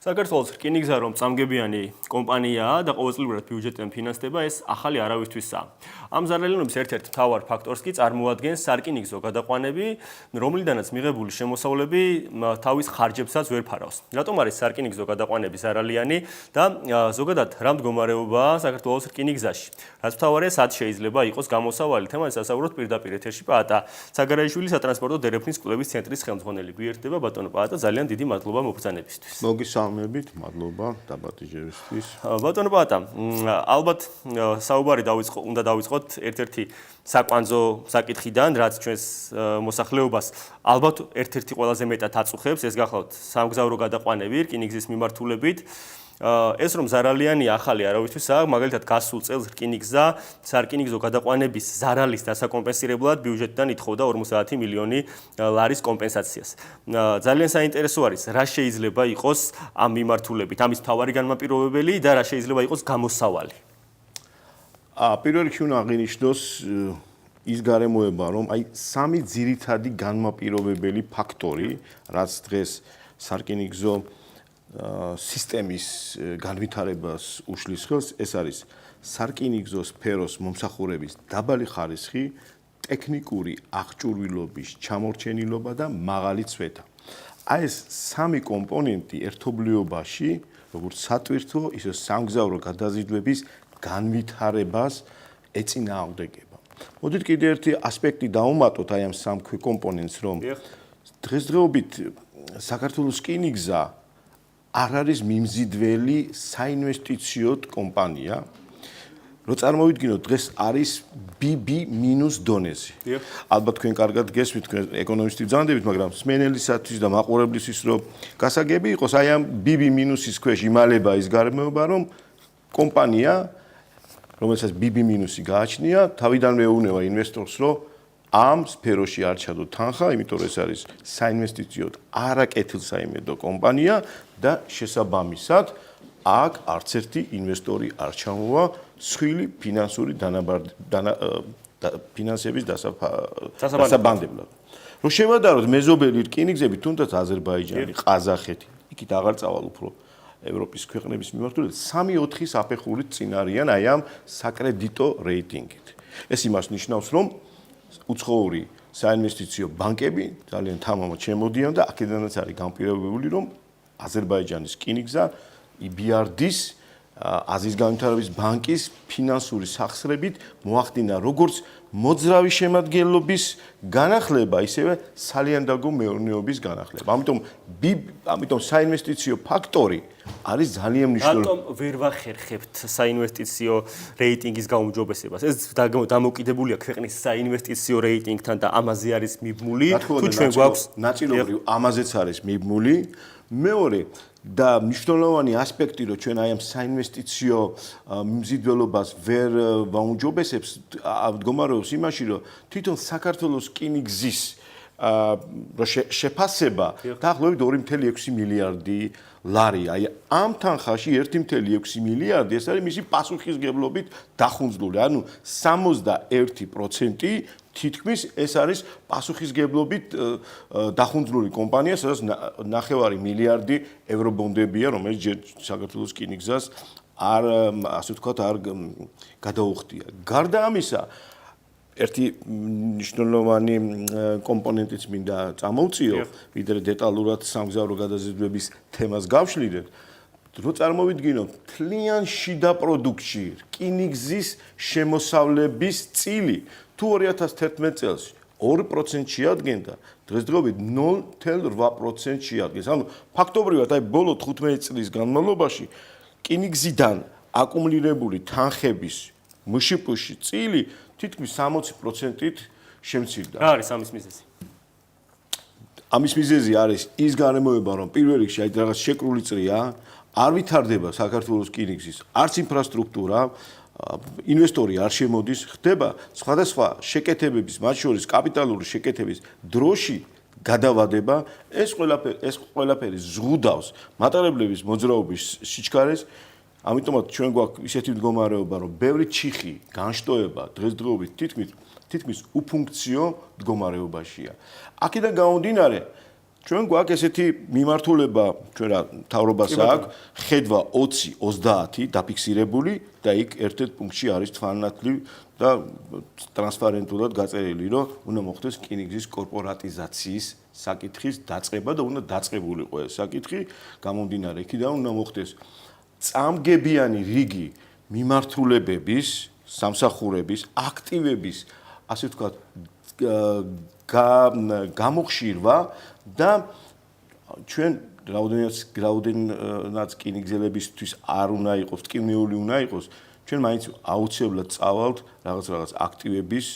საქართველოს რკინიგზა რომ წამგებიანი კომპანიაა და ყოველწლიურად ბიუჯეტიდან ფინანსდება, ეს ახალი არავისთვისაა. ამ ზარალიანობის ერთ-ერთ მთავარ ფაქტორს კი წარმოადგენს სარკინიგზო გადაყვანები, რომლიდანაც მიღებული შემოსავლები თავის ხარჯებსაც ვერ ფარავს. რატომ არის სარკინიგზო გადაყვანები ზარალიანი და ზოგადად რა მდგომარეობაა საქართველოს რკინიგზაში? რაც მთავარია, სად შეიძლება იყოს გამოსავალი? თემაზე სასაუბროთ პირდაპირ ეთერში პაატა საგარეიშვილი სატრანსპორტო დერეფნის კვლევის ცენტრის ხელმძღვანელი გვიერთდება ბატონო პაატა, ძალიან დიდი მადლობა მობრძანებისთვის. მოგისალმებით, მადლობა დაბადიჟებისთვის. ბატონო პაატა, ალბათ საუბარი უნდა დავიწყოთ ერთ-ერთი საკვანძო საკითხიდან, რაც ჩვენს მოსახლეობას ალბათ ერთ-ერთი ყველაზე მეტად აწუხებს, ეს გახლავთ სამგზავრო გადაყვანები რკინიგზის მიმართულებით. ეს რომ ზარალიანია ახალი არავისთვისაა, მაგალითად გასულ წელს რკინიგზა სარკინიგზო გადაყვანების ზარალის დასაკომპენსირებლად ბიუჯეტიდან ითხოვდა 50 მილიონი ლარის კომპენსაციას. ძალიან საინტერესო არის, რა შეიძლება იყოს ამ მიმართულებით, ამის მთავარი განმაპირობებელი და რა შეიძლება იყოს გამოსავალი. პირველ რიგში უნდა აღინიშნოს ის გარემოება, რომ სამი ძირითადი განმაპირობებელი ფაქტორი, რაც დღეს სარკინიგზო სისტემის განვითარებას უშლის ხელს, ეს არის სარკინიგზო სფეროს მომსახურების დაბალი ხარისხი, ტექნიკური აღჭურვილობის ჩამორჩენილობა და მაღალი წვეთა. ეს სამი კომპონენტი ერთობლიობაში, როგორც სატვირთო, ისე სამგზავრო გადაზიდვების განვითარებას ეწინააღმდეგება. მოდით კიდევ ერთი ასპექტი დავუმატოთ ამ სამ კომპონენტს, რომ დღესდღეობით საქართველოს რკინიგზა არ არის მიმზიდველი საინვესტიციო კომპანია, რო წარმოვიდგინოთ, დღეს არის BB- დონეზე. ალბათ თქვენ კარგად გესმით, თქვენ ეკონომისტი ბრძანდებით, მაგრამ სმენელისათვის და მაყურებლისთვის რომ გასაგები იყოს, ამ BB-ის ქვეშ იმალება ის გარემოება, რომ კომპანია, რომელსაც BB- გააჩნია, თავიდანვე ეუბნება ინვესტორს, რომ ამ სფეროში არ ჩადო თანხა, იმიტომ რომ ეს არის საინვესტიციო არაკეთილსაიმედო კომპანია და შესაბამისად აქ არც ერთი ინვესტორი არ ჩამოვა სხვილი ფინანსური ფინანსების დასაბანდებლად. რომ შევადაროთ მეზობელი რკინიგზები, თუნდაც აზერბაიჯანი, ყაზახეთი, იქით აღარ წავალ უფრო ევროპის ქვეყნების მიმართულებით 3-4 საფეხურით წინ არიან ამ საკრედიტო რეიტინგით. ეს იმას ნიშნავს, რომ უცხოური საინვესტიციო ბანკები ძალიან თამამად შემოდიან და აქედანაც არის განპირობებული, რომ აზერბაიჯანის რკინიგზა EBRD-ის აზიის განვითარების ბანკის ფინანსური სახსრებით მოახდინა როგორც მოძრავი შემადგენლობის განახლება, ისევე სალიანდაგო მეურნეობის განახლება. ამიტომ საინვესტიციო ფაქტორი არის ძალიან მნიშვნელოვანი. რატომ ვერ ვახერხებთ საინვესტიციო რეიტინგის გაუმჯობესებას? ეს დამოკიდებულია ქვეყნის საინვესტიციო რეიტინგთან და ამაზე არის მიბმული. თუ ჩვენ გვაქვს ნაწილობრივ ამაზეც არის მიბმული. მეორე და მნიშვნელოვანი ასპექტი, რომ ჩვენ ამ საინვესტიციო მიმზიდველობას ვერ ვაუმჯობესებს, მდგომარეობს იმაში, რომ თვითონ საქართველოს რკინიგზის შეფასება დაახლოებით 2.6 მილიარდი ლარი. ამ თანხაში 1.6 მილიარდი ეს არის მისი პასუხისგებლობით დახუნძლული. ანუ 61% თითქმის ეს არის პასუხისგებლობით დახუნძლული კომპანია, სადაც 9 მილიარდი ევრობონდებია, რომელიც საქართველოს რკინიგზას არ, ასე ვთქვათ, არ გადაუხდია. გარდა ამისა, ერთი მნიშვნელოვანი კომპონენტიც მინდა წამოვწიო, ვიდრე დეტალურად სამგზავრო გადაზიდვების თემას გავშლიდეთ. რო წარმოვიდგინოთ, თლიან შიდა პროდუქტში რკინიგზის შემოსავლების წილი თუ 2011 წელს 2% შეადგენდა, დღესდღეობით 0.8% შეადგენს. ანუ ფაქტობრივად ბოლო 15 წლის განმავლობაში რკინიგზიდან აკუმულირებული თანხების მშპ-ში წილი თითქმის 60%-ით შემცირდა. რა არის ამის მიზეზი? ამის მიზეზი არის ის გარემოება, რომ პირველ რიგში რაღაც შეკრული წრია, არ ვითარდება საქართველოს რკინიგზის არც ინფრასტრუქტურა, ინვესტორი არ შემოდის, ხდება სხვადასხვა შეკეთებების, მათ შორის კაპიტალური შეკეთების დროში გადავადება, ეს ყველაფერი ზღუდავს მატარებლების მოძრაობის სიჩქარეს. ამიტომაც ჩვენ გვაქვს ისეთი მდგომარეობა, რომ ბევრი ჩიხი, განშტოება დღესდღეობით თითქმის უფუნქციო მდგომარეობაშია. აქედან გამომდინარე, ჩვენ გვაქვს ესეთი მიმართულება, ჩვენ რა მთავრობას აქვს, ხედვა 20-30 დაფიქსირებული და იქ ერთ-ერთ პუნქტში არის თვალნათლივ და ტრანსპარენტულად გაწერილი, რომ უნდა მოხდეს რკინიგზის კორპორატიზაციის საკითხის დაწყება და უნდა დაწყებულიყო ეს საკითხი, გამომდინარე იქიდან უნდა მოხდეს წამგებიანი რიგი მიმართულებების, სამსახურების, აქტივების, ასე ვთქვათ, გამოხშირვა და ჩვენ რაოდენად რკინიგზელებისთვის არ უნდა იყოს, რკინეული უნდა იყოს, ჩვენ მაინც აუცილებლად წავალთ რაღაც აქტივების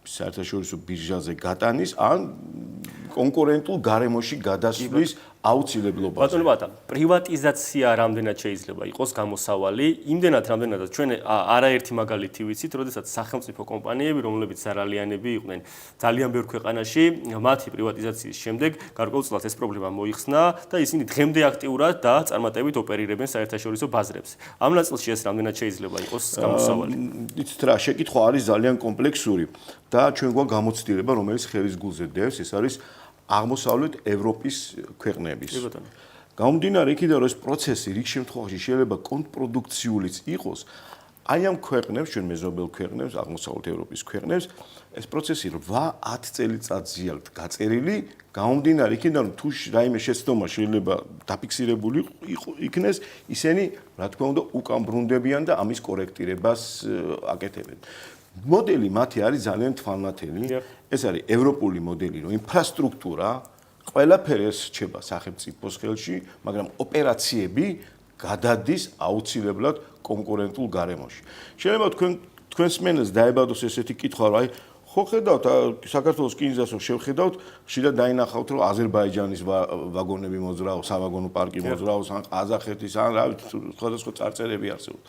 საერთაშორისო ბირჟაზე გატანის ან კონკურენტულ გარემოში გადასვლის აუცილებლობაზე. ბატონო ბატა, პრივატიზაცია რამდენად შეიძლება იყოს გამოსავალი, იმდენად რამდენადაც ჩვენ არაერთი მაგალითი ვიცით, როდესაც სახელმწიფო კომპანიები, რომლებიც ზარალიანები იყვნენ ძალიან ბევრ ქვეყანაში, მათი პრივატიზაციის შემდეგ გარკვეულწილად ეს პრობლემა მოიხსნა და ისინი დღემდე აქტიურად და წარმატებით ოპერირებენ საერთაშორისო ბაზრებზე. ამ ნაწილში ეს რამდენად შეიძლება იყოს გამოსავალი? იცით რა, შეკითხვა არის ძალიან კომპლექსური და ჩვენ გვაქვს გამოცდილება, რომელიც ხელის გულზე დევს, ეს არის აღმოსავლეთ ევროპის ქვეყნების. გამომდინარე იქიდან, რომ ეს პროცესი რიგ შემთხვევაში შეიძლება კონტრპროდუქციულიც იყოს, აი ამ ქვეყნებს, ჩვენ მეზობელ ქვეყნებს, აღმოსავლეთ ევროპის ქვეყნებს, ეს პროცესი 8-10 წელიწადზეა გაწერილი, გამომდინარე იქიდან, რომ თუ რაიმე შეცდომა შეიძლება დაფიქსირებული იქნეს, ისინი, რა თქმა უნდა, უკან ბრუნდებიან და ამის კორექტირებას აკეთებენ. მოდელი მათი არის ძალიან თვალნათელი. ეს არის ევროპული მოდელი, რომ ინფრასტრუქტურა ყველაფერი ეს რჩება სახელმწიფოს ხელში, მაგრამ ოპერაციები გადადის აუცილებლად კონკურენტულ გარემოში. შეიძლება თქვენს მენას დაებადოს ესეთი კითხვა, რომ აი ხო ხედავთ საქართველოს რკინიგზას რომ შევხედავთ, ხშირად დაინახავთ, რომ აზერბაიჯანის ვაგონები მოძრაობს, სავაგონო პარკი მოძრაობს, ან ყაზახეთის, ან რა ვიცი, სხვადასხვა წარწერები არსებობს.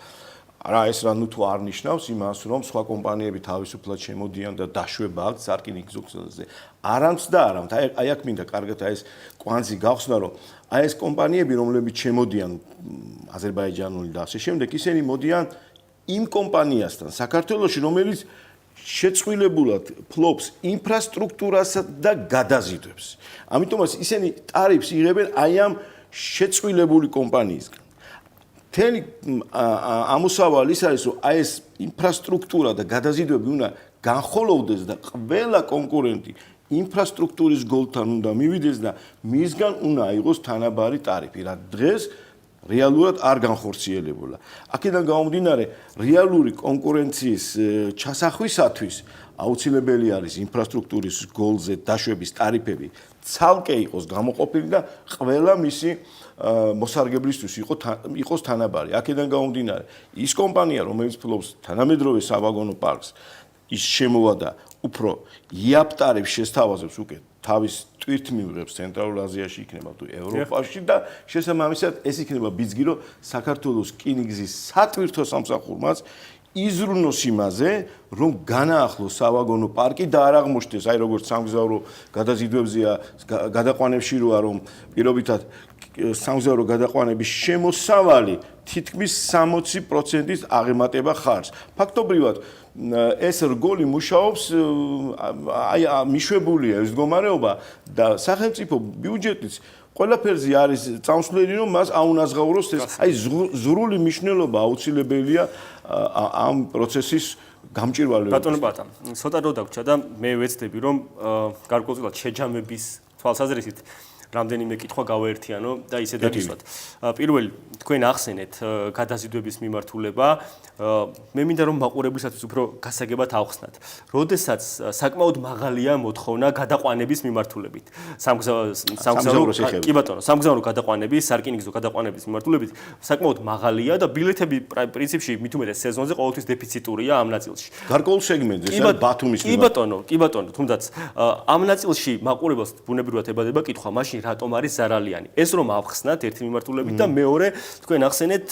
რა ეს რა ნუ თუ არ ნიშნავს იმას, რომ სხვა კომპანიები თავისუფლად შემოდიან და დაშვება აქვს სარკინიგზო გზაზე. არამც და არამთ, აი აქ მინდა კარგად აი ეს კვანძი გავხსნა, რომ აი ეს კომპანიები, რომლებიც შემოდიან აზერბაიჯანული და ასე შემდეგ, ისინი მოდიან იმ კომპანიასთან საქართველოში, რომელიც შეწყვილებულად ფლობს ინფრასტრუქტურასა და გადაზიდვებს. ამიტომაც ისინი ტარიფს იღებენ აი ამ შეწყვილებული კომპანიისგან. თელი ამოსავალი ის არის, რომ აი ეს ინფრასტრუქტურა და გადაზიდვები უნდა განხოლოვდეს და ყველა კონკურენტი ინფრასტრუქტურის გოლთან უნდა მივიდეს და მისგან უნდა აიღოს თანაბარი ტარიფი, რა დღეს რეალურად არ განხორციელებულა. აქედან გამომდინარე, რეალური კონკურენციის ჩასახვისათვის აუცილებელი არის ინფრასტრუქტურის გოლზე დაშვების ტარიფები ცალკე იყოს გამოყოფილი და ყველა მისი მოსარგებლისთვის იყოს თანაბარი. აქედან გამომდინარე, ის კომპანია, რომელიც ფლობს თანამედროვე სავაგონო პარკს, ის შემოვა და უფრო იაპ ტარიფს შესთავაზებს უკვე თავის ტვირთმიღებს ცენტრალურ აზიაში იქნება თუ ევროპაში და შესაბამისად ეს იქნება ბიძგი, რომ საქართველოს რკინიგზის სატვირთო სამსახურმაც იზრუნოს იმაზე, რომ განაახლოს სავაგონო პარკი და არ აღმოჩნდეს, აი როგორც სამგზავრო გადაზიდვებზეა გადაყვანებში როა, რომ პირობითად სამგზავრო გადაყვანების შემოსავალი თითქმის 60%-ის აღემატება ხარჯს. ფაქტობრივად ეს რგოლი მუშაობს, აი მიშვებულია ეს მდგომარეობა და სახელმწიფო ბიუჯეტიც ყველაფერზე არის წამსვლელი, რომ მას აუნაზღაუროს ეს აი ზრული მნიშვნელობა აუცილებელია ამ პროცესის გამჭირვალეობის. ბატონო ბატა, ცოტა დრო დაგვრჩა და მე ვეცდები, რომ გარკვეულწილად შეჯამების თვალსაზრისით რამდენიმე კითხვა გავაერთიანო და ისე დავისვათ. პირველი, თქვენ ახსენეთ გადაზიდვების მიმართულება. მე მინდა რომ მაყურებლისათვის უფრო გასაგებად ავხსნათ. როდესაც საკმაოდ მაღალია მოთხოვნა გადაყვანების მიმართულებით. სამგზავრო გადაყვანების, სარკინიგზო გადაყვანების მიმართულებით საკმაოდ მაღალია და ბილეთები პრინციპში მით უმეტეს სეზონზე ყოველთვის დეფიციტურია ამ ნაწილში. გარკვეულ სეგმენტზე, ეს ბათუმის მიმართულებით. კი ბატონო, თუმცა ამ ნაწილში მაყურებელს ბუნებრივად ებადება კითხვა, მაშინ რატომ არის ზარალიანი? ეს რომ ავხსნათ ერთი მიმართულებით და მეორე თქვენ ახსენეთ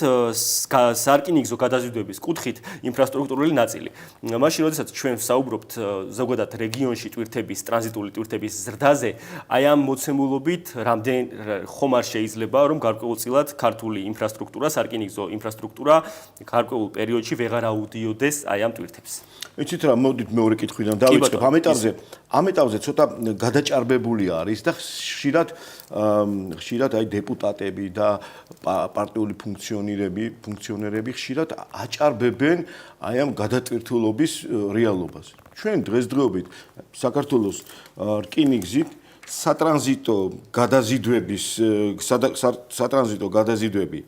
სარკინიგზო გადაზიდვების კუთხით ინფრასტრუქტურული ნაწილი. მაშინ როდესაც ჩვენ ვსაუბრობთ ზოგადად რეგიონში ტვირთების, ტრანზიტული ტვირთების ზრდაზე, აი ამ მოცემულობით რამდენ ხომ არ შეიძლება რომ გარკვეულწილად ქართული ინფრასტრუქტურა, სარკინიგზო ინფრასტრუქტურა გარკვეულ პერიოდში ვეღარ აუდიოდეს აი ამ ტვირთებს. იცით რა, მოდით მეორე კითხვიდან დავიწყებ. ამ ეტაპზე ცოტა გადაჭარბებული არის და ხშირად აი დეპუტატები და პარტიული ფუნქციონერები ხშირად აჭარბებენ აი ამ გადატვირთულობის რეალობას. ჩვენ დღესდღეობით საქართველოს რკინიგზით სატრანზიტო გადაზიდვები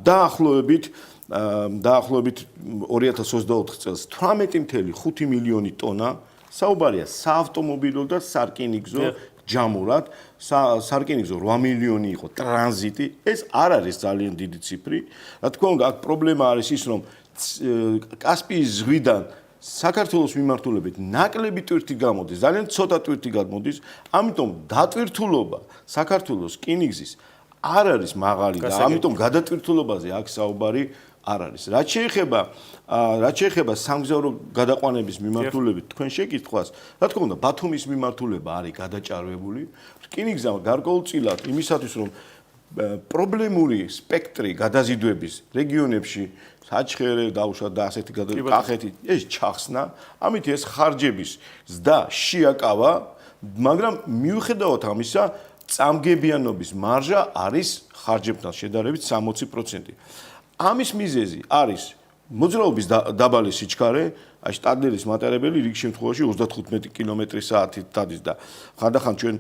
დაახლოებით 2024 წელს 18.5 მილიონი ტონა საუბარია საავტომობილო და სარკინიგზო ჯამურად, სარკინიგზო 8 მილიონი იყო ტრანზიტი, ეს არ არის ძალიან დიდი ციფრი. რა თქმა უნდა, აქ პრობლემა არის ის, რომ კასპიის ზღვიდან საქართველოს მიმართულებით ნაკლები ტვირთი გამოდის, ძალიან ცოტა ტვირთი გამოდის, ამიტომ დატვირთულობა საქართველოს რკინიგზის არ არის მაღალი და ამიტომ გადატვირთულობაზე აქ საუბარი არ არის. რაც შეეხება სამგზავრო გადაყვანების მიმართულებით თქვენ შეკითხვას, რა თქმა უნდა, ბათუმის მიმართულება არის გადაჭარბებული. რკინიგზა გარკვეულწილად იმისათვის, რომ პრობლემური სპექტრი გადაზიდვების რეგიონებში საჩხერე დაუშვათ და ასეთი კახეთი ეს ჩახსნა, ამით ეს ხარჯების ზრდა შეაკავა, მაგრამ მიუხედავად ამისა, წამგებიანობის მარჟა არის ხარჯებთან შედარებით 60%. ამის მიზეზი არის მოძრაობის დაბალი სიჩქარე, აი შტადლერის მატარებელი რიგ შემთხვევაში 35 კმ/სთ დადის და ხანდახან ჩვენ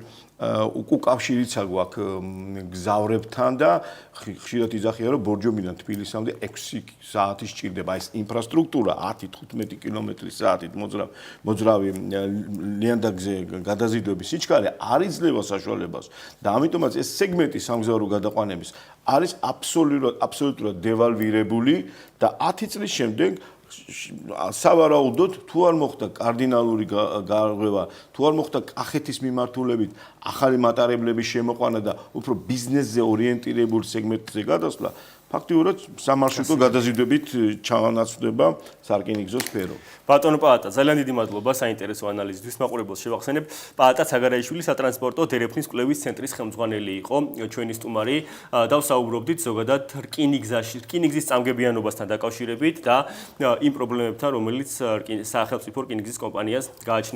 უკავშირიცა გვაქვს გზავრებთან და ხშირად იძახიან რომ ბორჯომიდან თბილისამდე 6 საათი სჭირდება ეს ინფრასტრუქტურა 10-15 კმ/სთ მოძრავი ლიანდაგზე გადაზიდვების სიჩქარე არ იძლევა საშუალებას და ამიტომაც ეს სეგმენტი სამგზავრო გადაყვანების არის აბსოლუტურად დევალვირებული და 10 წლის შემდეგ სავარაუდოდ თუ არ მოხდა კარდინალური გარღვევა, თუ არ მოხდა კახეთის მიმართულებით ახალი მატარებლების შემოყვანა და უფრო ბიზნესზე ორიენტირებული სეგმენტზე გადასვლა, ფაქტიურად სამარშრუტო გადაზიდვებით ჩაანაცვლება სარკინიგზო სფერო. ბატონო პაატა, ძალიან დიდი მადლობა საინტერესო ანალიზისთვის. მაყურებელს შევახსენებ, პაატა ცაგარაიშვილი სატრანსპორტო დერეფნის კვლევის ცენტრის ხელმძღვანელი იყო ჩვენი სტუმარი და ვსაუბრობდით ზოგადად რკინიგზის წამგებიანობასთან დაკავშირებით და იმ პრობლემებთან, რომელიც სახელმწიფო რკინიგზის კომპანიას გააჩნია.